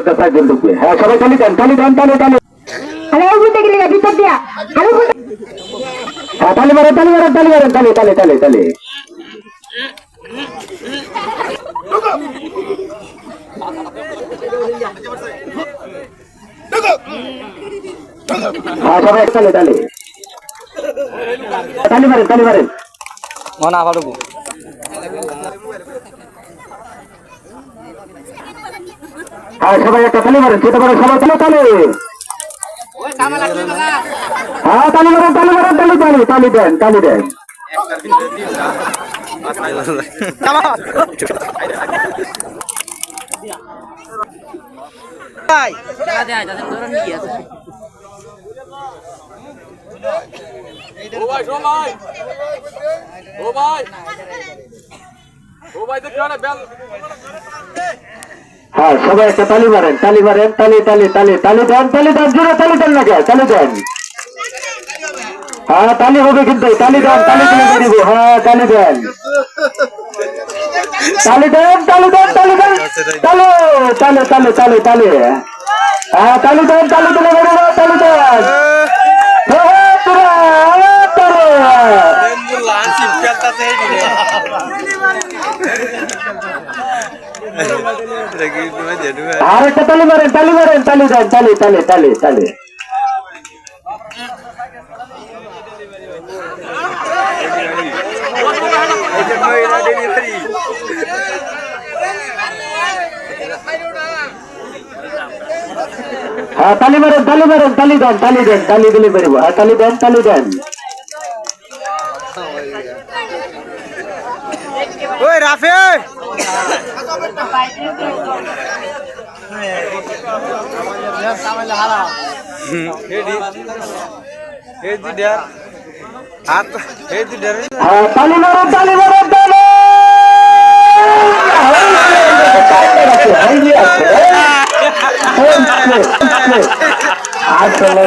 একটা সাইকেল ঢুকবে। হ্যাঁ সবাই তালি দেন তালি দেন তালি তালি। হ্যাঁ তালি মারেন তালি মারেন তালি মারেন তালি তালি তালি তালি। হ্যাঁ সবাই তালি তালি তালি মারেন তালি মারেন। হ্যাঁ সবাই একটা তালি মারেন সেটা করে সবাই তালি তালি। হ্যাঁ তালি মারেন তালি মারেন তালি তালি তালি দেন তালি দেন। হ্যাঁ সবাই একটা তালি মারেন তালি মারেন তালি তালি তালি তালি দেন তালি দেন জোরে তালি দেন না কে তালি দেন। হ্যাঁ তালি হবে কিন্তু তালি দেন তালি তুলে দিব। হ্যাঁ তালি দেন তালি দেন তালি দেন তালি দেন তালি তালি তালি তালি তালি। হ্যাঁ তালি দেন তালি তুলে দিব তালি দেন। আর একটা তালি মারেন তালি মারেন তালি দেন তালি তালি তালি তালি। হ্যাঁ তালি মারেন তালি মারেন তালি দেন তালি দেন তালি দিলে বেরবো। হ্যাঁ তালি দেন তালি দেন। ওই রাফে তালি মারেন তালি মারেন তালি। আসলে